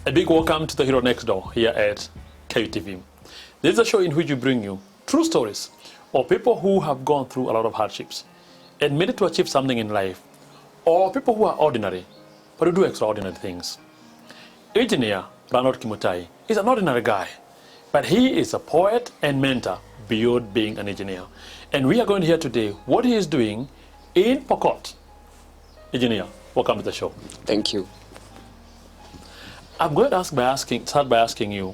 A big welcome to the Hero Next Door here at KUTV. This is a show in which we bring you true stories of people who have gone through a lot of hardships and made it to achieve something in life, or people who are ordinary but who do extraordinary things. Engineer Ronald Kimutai is an ordinary guy, but he is a poet and mentor beyond being an engineer. And we are going to hear today what he is doing in Pokot. Engineer, welcome to the show. Thank you. I'm going to start by asking you,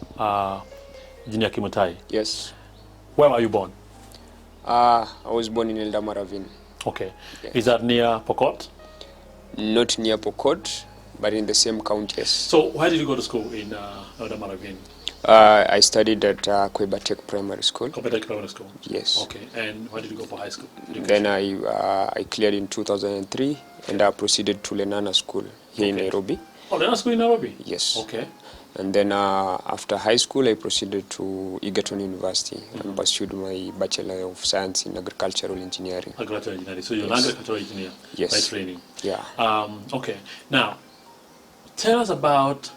Engineer Kimutai. Yes. Where were you born? I was born in Ravine. Okay. Yeah. Is that near Pokot? Not near Pokot, but in the same county, yes. So where did you go to school in Ravine? I studied at Kwebatek Primary School. Kwebatek Primary School? Yes. Okay. And where did you go for high school education? Then I cleared in 2003 and I proceeded to Lenana School here in Nairobi. Oh, Lenana School in Nairobi? Yes. Okay. And then after high school, I proceeded to Egerton University and pursued my Bachelor of Science in Agricultural Engineering. Agricultural Engineering. So you're an agricultural engineer by training? Yeah. Okay. Now, tell us about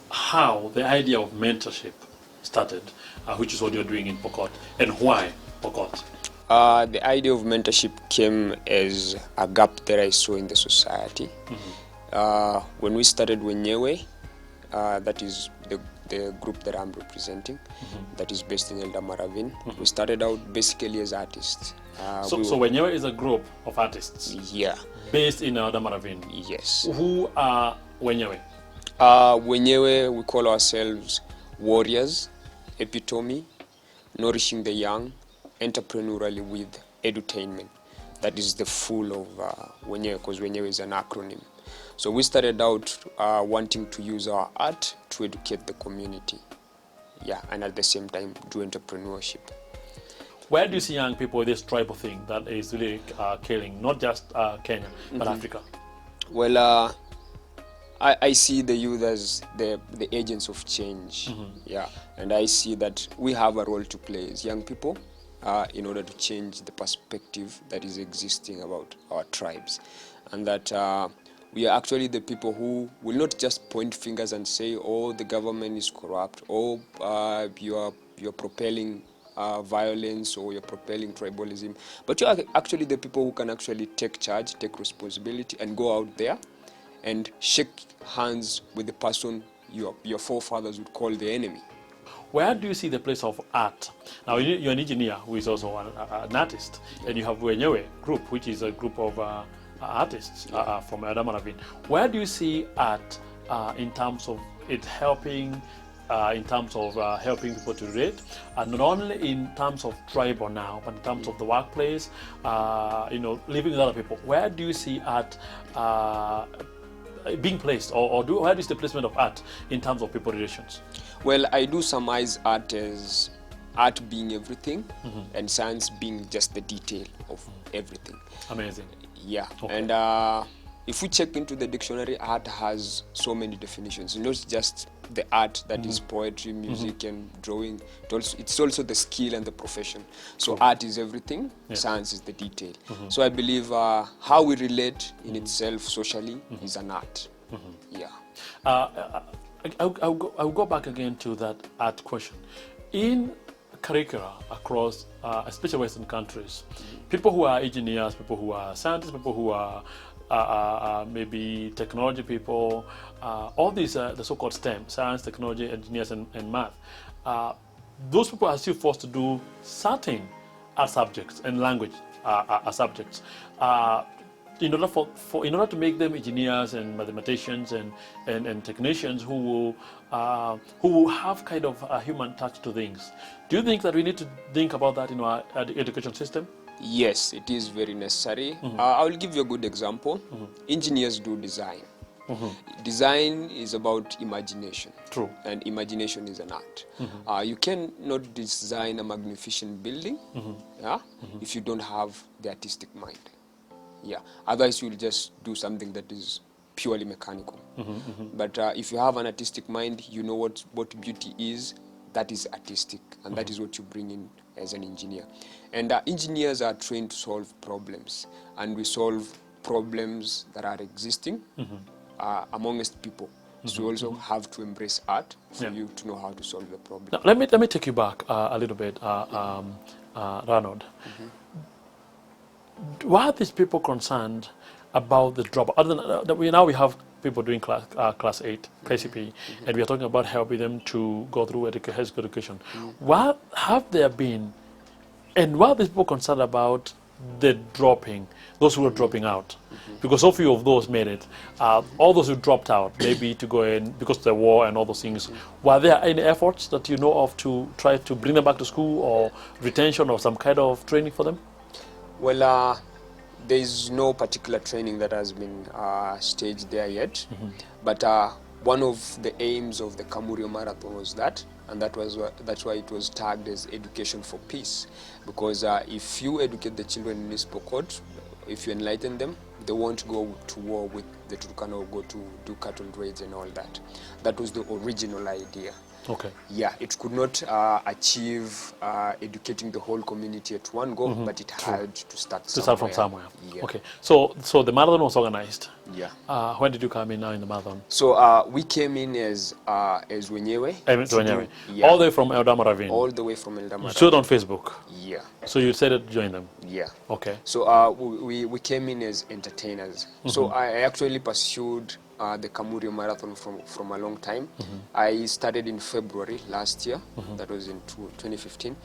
how the idea of mentorship started, which is what you're doing in Pokot, and why Pokot? The idea of mentorship came as a gap that I saw in the society. When we started Wenyewe, that is the group that I'm representing, that is based in Ravine. We started out basically as artists. So Wenyewe is a group of artists? Yeah. Based in Ravine? Yes. Who are Wenyewe? Wenyewe, we call ourselves warriors, epitome, nourishing the young, entrepreneurially with edutainment. That is the full of Wenyewe, because Wenyewe is an acronym. So we started out wanting to use our art to educate the community. Yeah, and at the same time do entrepreneurship. Where do you see young people with this tribal thing that is really killing not just Kenya, but Africa? Well, I see the youth as the agents of change. Yeah, and I see that we have a role to play as young people in order to change the perspective that is existing about our tribes, and that we are actually the people who will not just point fingers and say, oh, the government is corrupt, or you're propelling violence, or you're propelling tribalism, but you are actually the people who can actually take charge, take responsibility, and go out there and shake hands with the person your forefathers would call the enemy. Where do you see the place of art? Now, you're an engineer who is also an artist, and you have Wenyewe group, which is a group of artists from Ravine. Where do you see art in terms of it helping, helping people to relate, not only in terms of tribal now, but in terms of the workplace, living with other people? Where do you see art being placed, where is the placement of art in terms of people relations? Well, I do surmise art as art being everything, and science being just the detail of everything. Amazing. Yeah. Okay. And if we check into the dictionary, art has so many definitions. Not just the art that is poetry, music, and drawing. It's also the skill and the profession. So art is everything, science is the detail. So I believe how we relate in itself socially is an art. Yeah. I'll go back again to that art question. In curricula across, especially Western countries, people who are engineers, people who are scientists, people who are maybe technology people, all these the so-called STEM, science, technology, engineers, and math, those people are still forced to do certain art subjects and language subjects in order to make them engineers and mathematicians and technicians who will have kind of a human touch to things. Do you think that we need to think about that in our education system? Yes, it is very necessary. I will give you a good example. Engineers do design. Design is about imagination. True. And imagination is an art. You cannot design a magnificent building if you don't have the artistic mind. Yeah. Otherwise, you'll just do something that is purely mechanical. But if you have an artistic mind, you know what beauty is. That is artistic, and that is what you bring in as an engineer. And engineers are trained to solve problems, and we solve problems that are existing amongst people. So you also have to embrace art for you to know how to solve the problem. Now, let me take you back a little bit, Ronald. Why are these people concerned about the drop? Other than that, we have people doing class 8 KCP, and we are talking about helping them to go through high school education. What have there been, and why are these people concerned about the dropping, those who are dropping out? Because so few of those made it. All those who dropped out, maybe to go in because of the war and all those things, were there any efforts that you know of to try to bring them back to school, or retention, or some kind of training for them? Well, there is no particular training that has been staged there yet, but one of the aims of the Kamfrio Marathon was that, and that's why it was tagged as Education for Peace, because if you educate the children in East Pokot, if you enlighten them, they won't go to war with the Turkana or go to do cattle raids and all that. That was the original idea. Okay. Yeah, it could not achieve educating the whole community at one go, but it had to start somewhere. To start from somewhere. Yeah. Okay. So the marathon was organized. Yeah. When did you come in now in the marathon? So we came in as Wenyewe. Wenyewe. Yeah. All the way from Eldama Ravine. All the way from Eldama. You stood on Facebook. Yeah. So you decided to join them. Yeah. Okay. So we came in as entertainers. So I actually pursued the Kamfrio Marathon from a long time. I started in February last year. That was in 2015.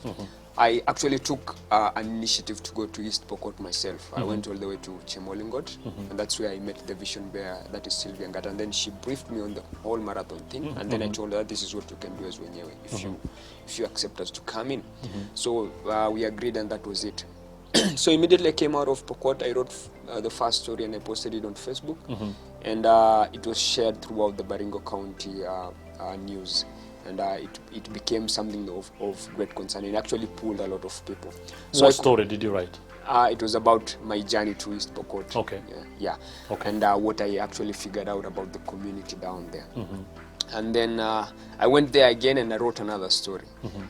I actually took an initiative to go to East Pokot myself. I went all the way to Chemolingot, and that's where I met the vision bearer, that is Sylvia Ngata. And then she briefed me on the whole marathon thing, and then I told her this is what you can do as Wenyewe if you accept us to come in. So we agreed, and that was it. So immediately I came out of Pokot, I wrote the first story and I posted it on Facebook, and it was shared throughout the Baringo County news, and it became something of great concern. It actually pulled a lot of people. So what story did you write? It was about my journey to East Pokot. Okay. Yeah. Okay. And what I actually figured out about the community down there. And then I went there again and I wrote another story.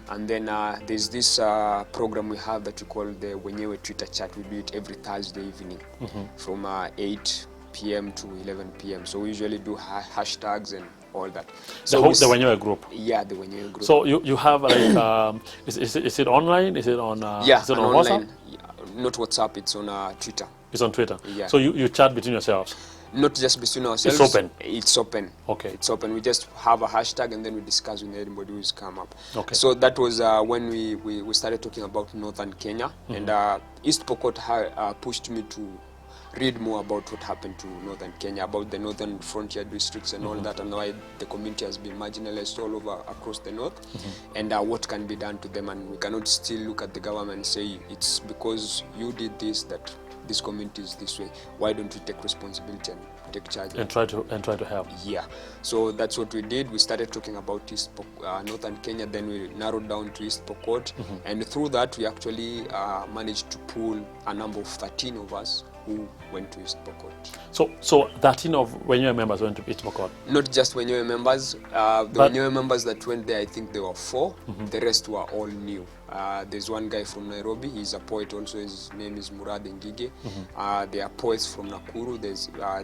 And then there's this program we have that we call the Wenyewe Twitter chat. We do it every Thursday evening from 8 p.m. to 11 p.m. So we usually do hashtags and all that. So the Wenyewe group? Yeah, the Wenyewe group. So you have like, is it online? Is it on, yeah, is it on online. WhatsApp? Yeah, not WhatsApp, it's on Twitter. It's on Twitter? Yeah. So you chat between yourselves? Not just between ourselves. It's open? It's open. Okay. It's open. We just have a hashtag and then we discuss with anybody who's come up. Okay. So that was when we started talking about Northern Kenya, and East Pokot pushed me to read more about what happened to Northern Kenya, about the northern frontier districts and all that, and why the community has been marginalized all over across the north, and what can be done to them. And we cannot still look at the government and say it's because you did this that this community is this way. Why don't we take responsibility and take charge and try to help? Yeah. So that's what we did. We started talking about Northern Kenya, then we narrowed down to East Pokot, and through that we actually managed to pull a number of 13 of us who went to East Pokot. So 13 of Wenyewe members went to East Pokot? Not just Wenyewe members. The Wenyewe members that went there, I think there were 4. The rest were all new. There's one guy from Nairobi. He's a poet also. His name is Murad Ngige. There are poets from Nakuru.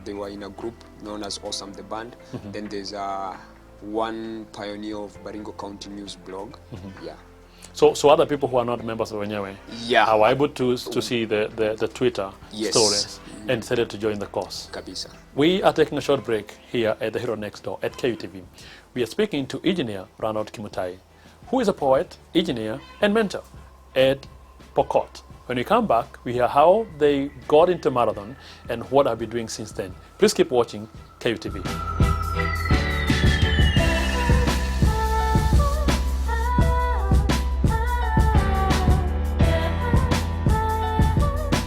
They were in a group known as Awesome the Band. Then there's one pioneer of Baringo County News blog. Yeah. So other people who are not members of Wenyewe are able to see the Twitter stories and decided to join the cause. Kabisa. We are taking a short break here at the Hero Next Door at KUTV. We are speaking to engineer Ronald Kimutai, who is a poet, engineer, and mentor at Pokot. When we come back, we hear how they got into marathon and what I've been doing since then. Please keep watching KUTV.